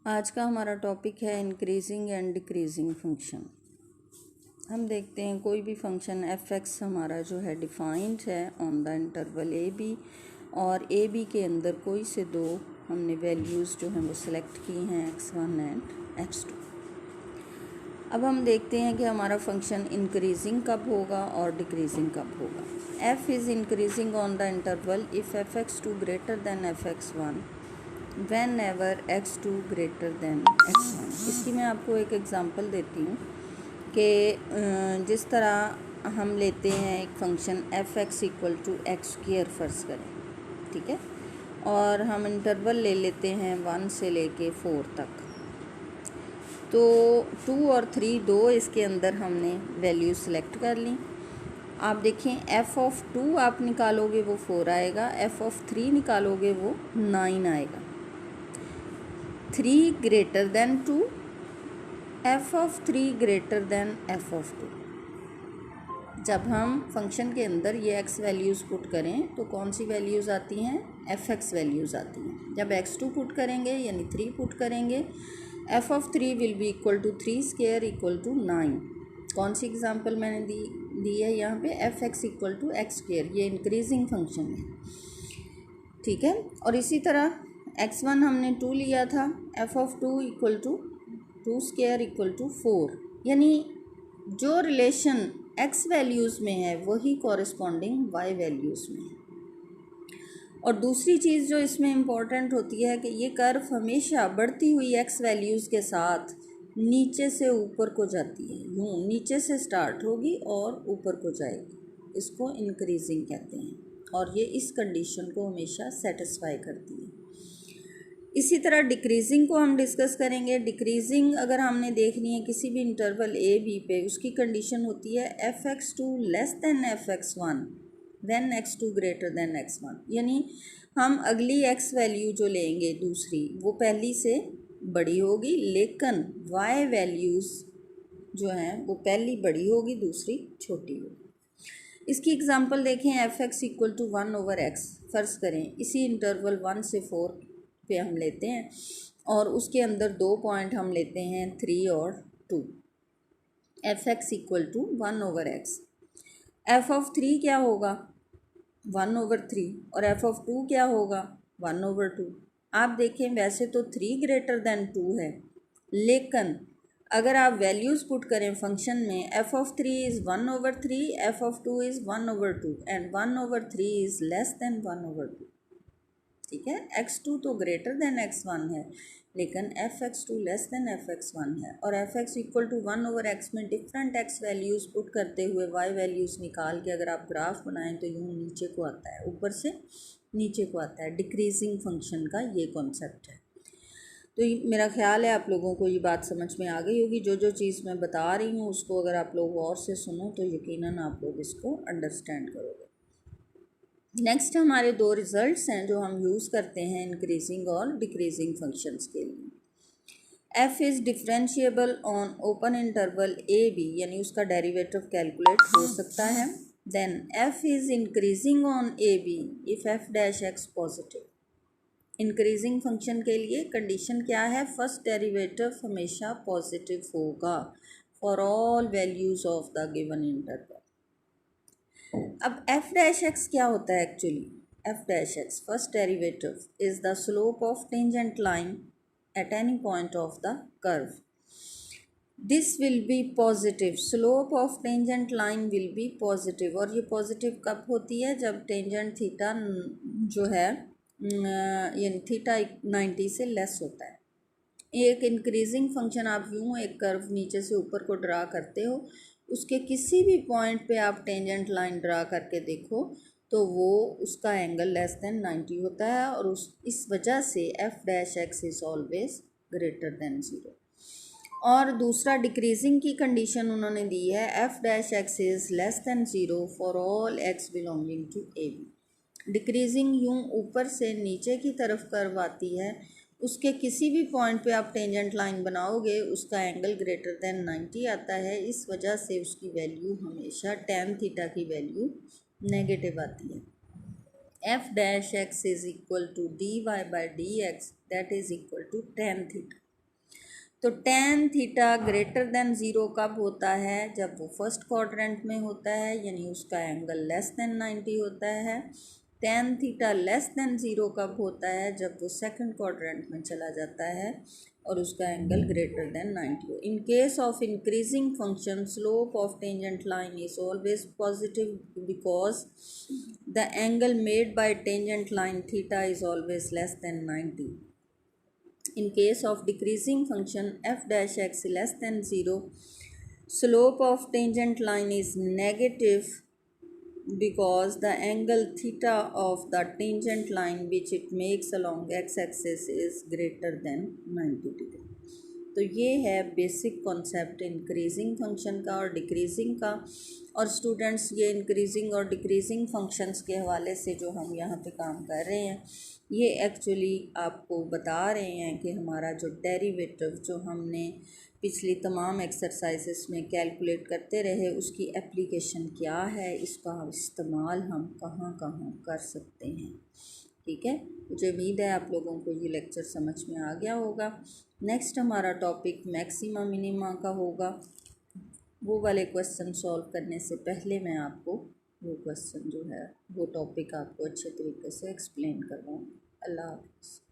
आज का हमारा टॉपिक है इंक्रीजिंग एंड डिक्रीजिंग फंक्शन। हम देखते हैं कोई भी फंक्शन एफ एक्स हमारा जो है डिफाइंड है on the interval A B, और ए बी के अंदर कोई से दो हमने वैल्यूज़ जो हैं वो सिलेक्ट की हैं x1 एंड x2। अब हम देखते हैं कि हमारा फंक्शन इंक्रीजिंग कब होगा और डिक्रीजिंग कब होगा। f is increasing on the interval if f(x2) greater than f(x1) van ever x2 greater than x1। इसकी मैं आपको एक एग्ज़ाम्पल देती हूँ कि जिस तरह हम लेते हैं एक function F X equal to X square फ़र्ज़ करें, ठीक है, और हम इंटरवल ले लेते हैं 1 से लेके 4 तक। तो 2 और 3 दो इसके अंदर हमने वैल्यू सेलेक्ट कर ली। आप देखें एफ़ ऑफ 2 आप निकालोगे वो 4 आएगा, एफ़ ऑफ 3 निकालोगे वो 9 आएगा। 3 greater than 2, F of 3 greater than F of 2। जब हम फंक्शन के अंदर ये एक्स वैल्यूज़ पुट करें तो कौन सी वैल्यूज़ आती हैं? एफ एक्स वैल्यूज़ आती हैं। जब x2 पुट करेंगे यानी 3 पुट करेंगे, F of 3 will be equal to 3 square equal to 9। कौन सी एग्जांपल मैंने दी है यहाँ पे? F X equal to X square, ये इंक्रीजिंग फंक्शन है, ठीक है। और इसी तरह x1 हमने 2 लिया था, F of 2 equal to 2 square equal to 4, यानी जो रिलेशन x वैल्यूज़ में है वही कॉरस्पॉन्डिंग y वैल्यूज़ में है। और दूसरी चीज़ जो इसमें इम्पॉर्टेंट होती है कि ये कर्व हमेशा बढ़ती हुई x वैल्यूज़ के साथ नीचे से ऊपर को जाती है, यूँ नीचे से स्टार्ट होगी और ऊपर को जाएगी, इसको इंक्रीजिंग कहते हैं, और ये इस कंडीशन को हमेशा सेटिस्फाई करती है। इसी तरह डिक्रीजिंग को हम डिस्कस करेंगे। डिक्रीजिंग अगर हमने देखनी है किसी भी इंटरवल ए बी पे, उसकी कंडीशन होती है f(x2) less than f(x1) when x2 greater than x1, यानी हम अगली x वैल्यू जो लेंगे दूसरी वो पहली से बड़ी होगी, लेकिन y वैल्यूज़ जो हैं वो पहली बड़ी होगी दूसरी छोटी होगी। इसकी एग्जांपल देखें, F X equal to 1/x फ़र्ज़ करें, इसी इंटरवल 1 से 4 पे हम लेते हैं, और उसके अंदर दो पॉइंट हम लेते हैं 3 और 2। F X equal to 1/x, F of 3 क्या होगा? 1/3, और एफ ऑफ 2 क्या होगा? 1/2। आप देखें वैसे तो 3 ग्रेटर दैन 2 है, लेकिन अगर आप वैल्यूज़ पुट करें फंक्शन में, F of 3 is 1/3, F of 2 is 1/2 and 1/3 is less then 1/2, ठीक है। x2 तो ग्रेटर दैन x1 है, लेकिन f(x2) लेस दैन f(x1) है, और f(x) इक्वल टू 1/x में डिफरेंट x वैल्यूज़ पुट करते हुए y वैल्यूज़ निकाल के अगर आप ग्राफ बनाएं तो यूँ नीचे को आता है, ऊपर से नीचे को आता है। डिक्रीजिंग फंक्शन का ये कॉन्सेप्ट है। तो मेरा ख्याल है आप लोगों को ये बात समझ में आ गई होगी। जो जो चीज़ मैं बता रही हूँ उसको अगर आप लोग गौर से सुनो तो यकीनन आप लोग इसको अंडरस्टैंड करोगे। नेक्स्ट हमारे दो रिजल्ट्स हैं जो हम यूज़ करते हैं इंक्रीजिंग और डिक्रीजिंग फंक्शंस के लिए। f is differentiable on open interval A B, यानी उसका डेरिवेटिव कैलकुलेट हो सकता है। Then f is increasing on A B if f(x) positive. Increasing function के लिए कंडीशन क्या है? फर्स्ट डेरिवेटिव हमेशा पॉजिटिव होगा for all values of the given interval. अब f(x) क्या होता है actually? f(x) first derivative is the slope of tangent line at any point of the curve. This will be positive, slope of tangent line will be positive, और ये positive कब होती है? जब टेंजेंट थीटा जो है यानी थीटा 90 से लेस होता है। एक इंक्रीजिंग फंक्शन आप यूँ एक कर्व नीचे से ऊपर को ड्रा करते हो, उसके किसी भी पॉइंट पे आप टेंजेंट लाइन ड्रा करके देखो तो वो उसका एंगल लेस दैन 90 होता है, और इस वजह से f(x) is always greater than 0। और दूसरा डिक्रीजिंग की कंडीशन उन्होंने दी है, f(x) is less than 0 for all x belonging to A B. Decreasing यूँ ऊपर से नीचे की तरफ कर्व आती है, उसके किसी भी पॉइंट पे आप टेंजेंट लाइन बनाओगे उसका एंगल ग्रेटर दैन 90 आता है, इस वजह से उसकी वैल्यू हमेशा tan थीटा की वैल्यू नेगेटिव आती है। f(x) is equal to dy/dx that is equal to tan theta. तो tan theta greater than zero कब होता है? जब वो फर्स्ट क्वाड्रेंट में होता है, यानी उसका एंगल लेस देन 90 होता है। tan theta less than zero कब होता है? जब वो सेकंड क्वाड्रेंट में चला जाता है और उसका एंगल ग्रेटर देन 90 हो। In case of increasing function slope of tangent line is always positive because the angle made by tangent line theta is always less than 90। In case of decreasing function f dash x less than 0, slope of tangent line is negative because the angle theta of the tangent line which it makes along x-axis is greater than 90 degree। तो ये है basic concept increasing function का और decreasing का। और students, ये increasing और decreasing functions के हवाले से जो हम यहाँ पे काम कर रहे हैं, ये एक्चुअली आपको बता रहे हैं कि हमारा जो डेरिवेटिव जो हमने पिछली तमाम एक्सरसाइजेस में कैलकुलेट करते रहे, उसकी एप्लीकेशन क्या है, इसका इस्तेमाल हम कहाँ कहाँ कर सकते हैं। ठीक है, मुझे उम्मीद है आप लोगों को ये लेक्चर समझ में आ गया होगा। नेक्स्ट हमारा टॉपिक मैक्सिमा मिनिमा का होगा। वो वाले क्वेश्चन सॉल्व करने से पहले मैं आपको वो क्वेश्चन जो है, वो टॉपिक आपको अच्छे तरीके से एक्सप्लेन करवाऊँगी। अल्लाह हाफ़िज़।